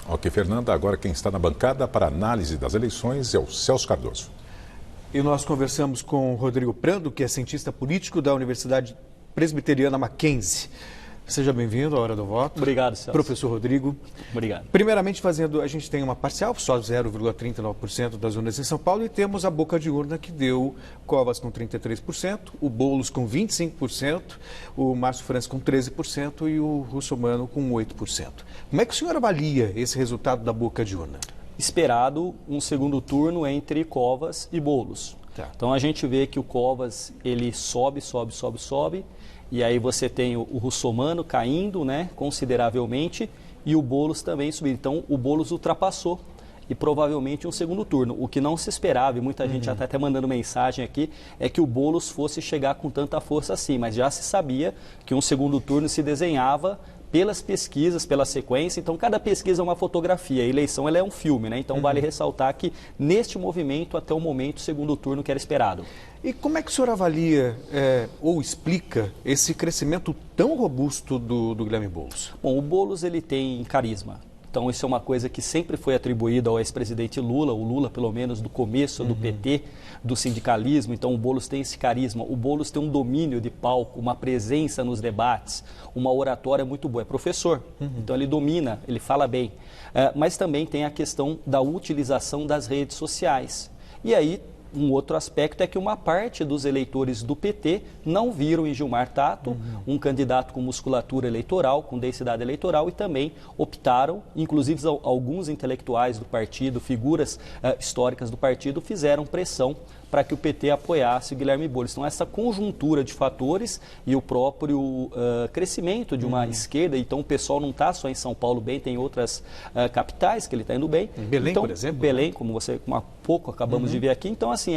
Ok, Fernanda, agora quem está na bancada para análise das eleições é o Celso Cardoso. E nós conversamos com o Rodrigo Prando, que é cientista político da Universidade Presbiteriana Mackenzie. Seja bem-vindo à Hora do Voto. Obrigado, Celso. Professor Rodrigo. Obrigado. Primeiramente, a gente tem uma parcial, só 0,39% das urnas em São Paulo, e temos a boca de urna que deu Covas com 33%, o Boulos com 25%, o Márcio França com 13% e o Russomano com 8%. Como é que o senhor avalia esse resultado da boca de urna? Esperado um segundo turno entre Covas e Boulos. Tá. Então a gente vê que o Covas, ele sobe, e aí você tem o Russomano caindo, né, consideravelmente, e o Boulos também subindo. Então o Boulos ultrapassou e provavelmente um segundo turno. O que não se esperava, e muita gente até mandando mensagem aqui, é que o Boulos fosse chegar com tanta força assim, mas já se sabia que um segundo turno se desenhava pelas pesquisas, pela sequência. Então, cada pesquisa é uma fotografia. A eleição ela é um filme, né? Então, vale ressaltar que, neste movimento, até o momento, o segundo turno que era esperado. E como é que o senhor avalia ou explica esse crescimento tão robusto do Guilherme Boulos? Bom, o Boulos ele tem carisma. Então, isso é uma coisa que sempre foi atribuída ao ex-presidente Lula, o Lula, pelo menos, do começo do PT, do sindicalismo. Então, o Boulos tem esse carisma. O Boulos tem um domínio de palco, uma presença nos debates, uma oratória muito boa. É professor, então ele domina, ele fala bem. Mas também tem a questão da utilização das redes sociais. E aí, um outro aspecto é que uma parte dos eleitores do PT não viram em Gilmar Tato um candidato com musculatura eleitoral, com densidade eleitoral, e também optaram, inclusive alguns intelectuais do partido, figuras históricas do partido, fizeram pressão para que o PT apoiasse o Guilherme Boulos. Então, essa conjuntura de fatores e o próprio crescimento de uma esquerda, então o pessoal não está só em São Paulo bem, tem outras capitais que ele está indo bem. Em Belém, então, por exemplo? Belém, como há pouco acabamos de ver aqui. Então, assim,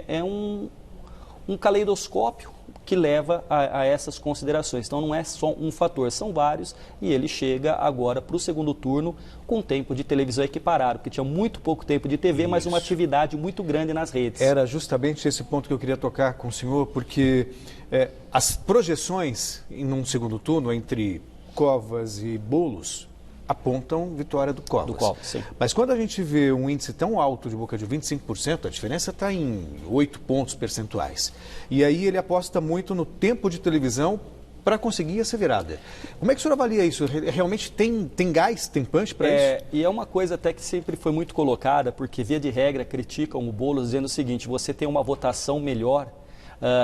é um caleidoscópio que leva a essas considerações. Então, não é só um fator, são vários, e ele chega agora para o segundo turno com tempo de televisão equiparado, porque tinha muito pouco tempo de TV, mas uma atividade muito grande nas redes. Era justamente esse ponto que eu queria tocar com o senhor, porque as projeções em um segundo turno entre Covas e Boulos apontam vitória do Covas. Do Covas, sim. Mas quando a gente vê um índice tão alto de boca de 25%, a diferença está em 8 pontos percentuais. E aí ele aposta muito no tempo de televisão para conseguir essa virada. Como é que o senhor avalia isso? Realmente tem gás, tem punch para isso? E é uma coisa até que sempre foi muito colocada, porque via de regra criticam o Boulos dizendo o seguinte: você tem uma votação melhor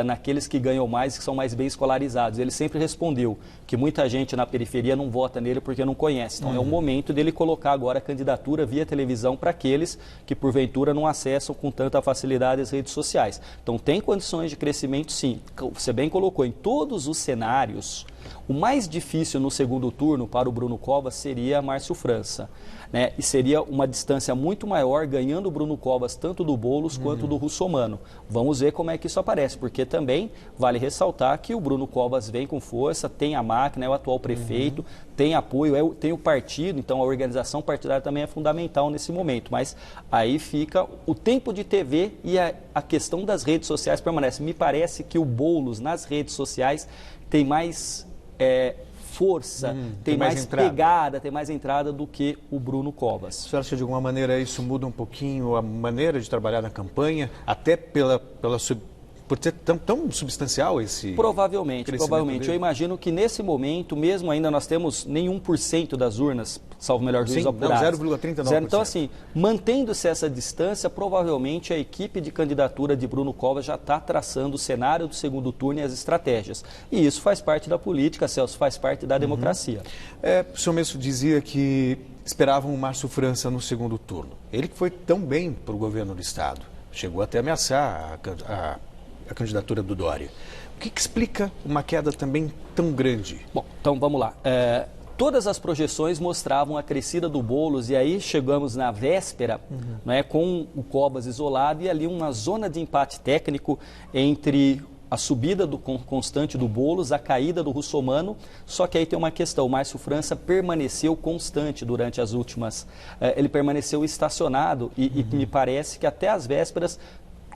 naqueles que ganham mais e que são mais bem escolarizados. Ele sempre respondeu que muita gente na periferia não vota nele porque não conhece. Então é o momento dele colocar agora a candidatura via televisão para aqueles que porventura não acessam com tanta facilidade as redes sociais. Então tem condições de crescimento, sim. Você bem colocou, em todos os cenários, o mais difícil no segundo turno para o Bruno Covas seria Márcio França, né? E seria uma distância muito maior, ganhando o Bruno Covas tanto do Boulos quanto do Russomano. Vamos ver como é que isso aparece, porque também vale ressaltar que o Bruno Covas vem com força, tem a máquina, é o atual prefeito, tem apoio, tem o partido, então a organização partidária também é fundamental nesse momento. Mas aí fica o tempo de TV e a questão das redes sociais permanece. Me parece que o Boulos nas redes sociais tem mais força, tem mais pegada, tem mais entrada do que o Bruno Covas. Você acha que de alguma maneira isso muda um pouquinho a maneira de trabalhar na campanha, até por ser tão substancial esse Provavelmente. Dele? Eu imagino que nesse momento, mesmo ainda nós temos nem 1% das urnas, salvo melhor juízo, apuradas. 0,39%. Então, assim, mantendo-se essa distância, provavelmente a equipe de candidatura de Bruno Covas já está traçando o cenário do segundo turno e as estratégias. E isso faz parte da política, Celso, faz parte da democracia. O senhor mesmo dizia que esperavam o Márcio França no segundo turno. Ele que foi tão bem para o governo do Estado, chegou até a ameaçar a candidatura do Dória. O que explica uma queda também tão grande? Bom, então vamos lá. Todas as projeções mostravam a crescida do Boulos e aí chegamos na véspera, né, com o Covas isolado e ali uma zona de empate técnico entre a subida constante do Boulos, a caída do Russomano, só que aí tem uma questão: o Márcio França permaneceu constante durante as últimas, ele permaneceu estacionado e me parece que até as vésperas,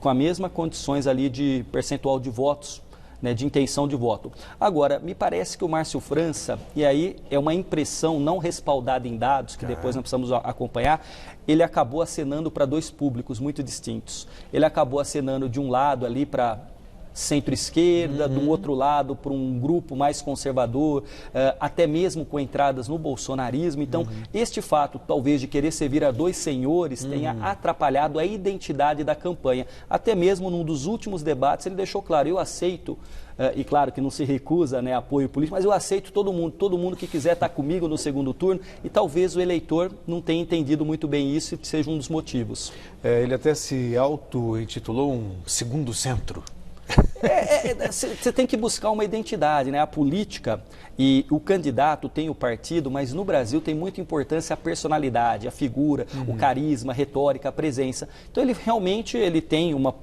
com as mesmas condições ali de percentual de votos né, de intenção de voto. Agora, me parece que o Márcio França, e aí é uma impressão não respaldada em dados, que depois nós precisamos acompanhar, ele acabou acenando para dois públicos muito distintos. Ele acabou acenando de um lado ali para centro-esquerda, do outro lado para um grupo mais conservador, até mesmo com entradas no bolsonarismo. Então, este fato, talvez, de querer servir a dois senhores, tenha atrapalhado a identidade da campanha. Até mesmo num dos últimos debates, ele deixou claro, eu aceito, e claro que não se recusa, né, apoio político, mas eu aceito todo mundo que quiser estar comigo no segundo turno, e talvez o eleitor não tenha entendido muito bem isso e seja um dos motivos. Ele até se auto-intitulou um segundo centro. Você tem que buscar uma identidade, né? A política e o candidato tem o partido, mas no Brasil tem muita importância a personalidade, a figura, o carisma, a retórica, a presença. Então ele realmente tem uma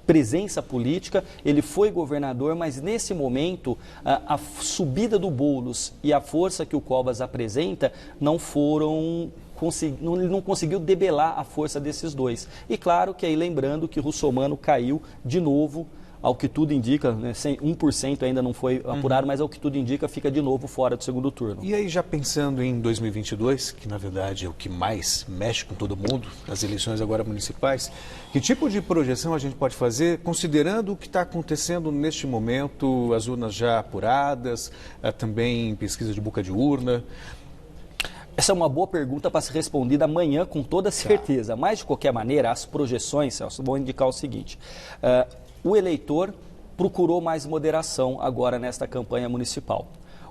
presença política, ele foi governador, mas nesse momento a subida do Boulos e a força que o Covas apresenta não foram... Ele não conseguiu debelar a força desses dois. E claro que aí lembrando que Russomano caiu de novo, ao que tudo indica, né, 1% ainda não foi apurado, mas ao que tudo indica fica de novo fora do segundo turno. E aí já pensando em 2022, que na verdade é o que mais mexe com todo mundo, nas eleições agora municipais, que tipo de projeção a gente pode fazer, considerando o que está acontecendo neste momento, as urnas já apuradas, também pesquisa de boca de urna? Essa é uma boa pergunta para ser respondida amanhã com toda certeza, mas de qualquer maneira as projeções, Celso, vão indicar o seguinte... O eleitor procurou mais moderação agora nesta campanha municipal.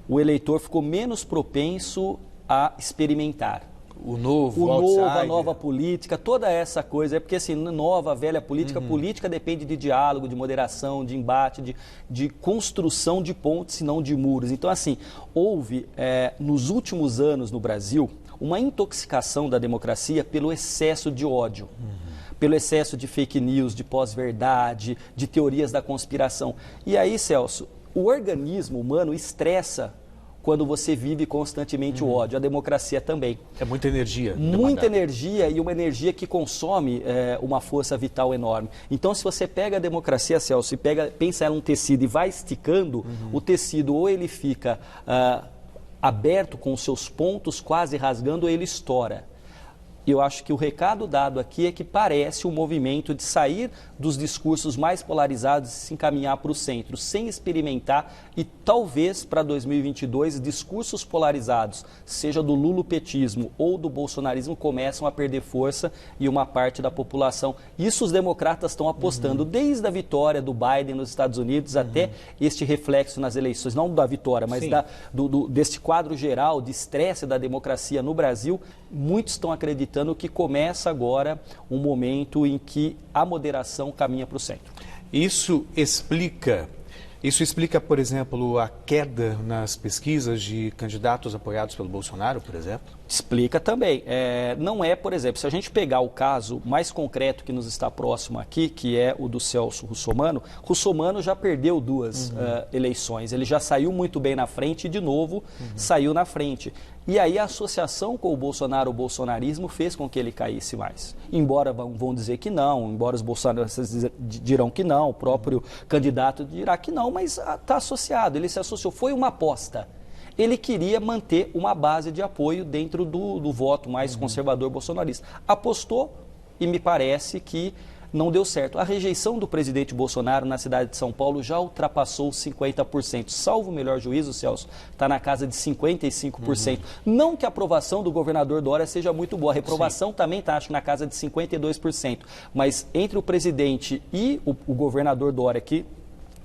O eleitor ficou menos propenso a experimentar. O novo, a nova política, toda essa coisa. É porque assim, nova, velha política, política depende de diálogo, de moderação, de embate, de construção de pontes e não de muros. Então assim, houve nos últimos anos no Brasil uma intoxicação da democracia pelo excesso de ódio. Pelo excesso de fake news, de pós-verdade, de teorias da conspiração. E aí, Celso, o organismo humano estressa quando você vive constantemente o ódio. A democracia também. É muita energia. Muita energia e uma energia que consome uma força vital enorme. Então, se você pega a democracia, Celso, e pensa ela num tecido e vai esticando, o tecido ou ele fica aberto com os seus pontos quase rasgando ou ele estoura. Eu acho que o recado dado aqui é que parece um movimento de sair dos discursos mais polarizados e se encaminhar para o centro, sem experimentar e talvez para 2022 discursos polarizados, seja do lulopetismo ou do bolsonarismo, começam a perder força e uma parte da população. Isso os democratas estão apostando desde a vitória do Biden nos Estados Unidos até este reflexo nas eleições, não da vitória, mas deste quadro geral de estresse da democracia no Brasil. Muitos estão acreditando que começa agora um momento em que a moderação caminha para o centro. Isso explica, por exemplo, a queda nas pesquisas de candidatos apoiados pelo Bolsonaro, por exemplo? Explica também. Não é, por exemplo, se a gente pegar o caso mais concreto que nos está próximo aqui, que é o do Celso Russomano, Russomano já perdeu duas eleições, ele já saiu muito bem na frente e de novo saiu na frente. E aí a associação com o Bolsonaro, o bolsonarismo, fez com que ele caísse mais. Embora vão dizer que não, embora os bolsonaristas dirão que não, o próprio candidato dirá que não, mas está associado, ele se associou, foi uma aposta. Ele queria manter uma base de apoio dentro do voto mais conservador bolsonarista. Apostou e me parece que não deu certo. A rejeição do presidente Bolsonaro na cidade de São Paulo já ultrapassou os 50%. Salvo o melhor juízo, Celso, está na casa de 55%. Não que a aprovação do governador Dória seja muito boa. A reprovação também está, acho, na casa de 52%. Mas entre o presidente e o governador Dória, que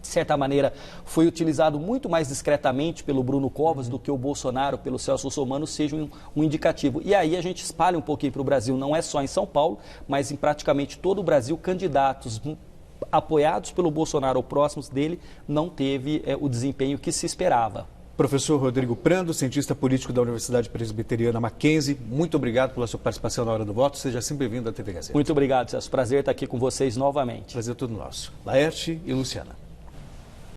de certa maneira, foi utilizado muito mais discretamente pelo Bruno Covas do que o Bolsonaro, pelo Celso Russomano, seja um indicativo. E aí a gente espalha um pouquinho para o Brasil, não é só em São Paulo, mas em praticamente todo o Brasil, candidatos apoiados pelo Bolsonaro ou próximos dele, não teve o desempenho que se esperava. Professor Rodrigo Prando, cientista político da Universidade Presbiteriana Mackenzie, muito obrigado pela sua participação na Hora do Voto. Seja sempre bem-vindo à TV Gazeta. Muito obrigado, Celso. Prazer estar aqui com vocês novamente. Prazer todo nosso. Laerte e Luciana.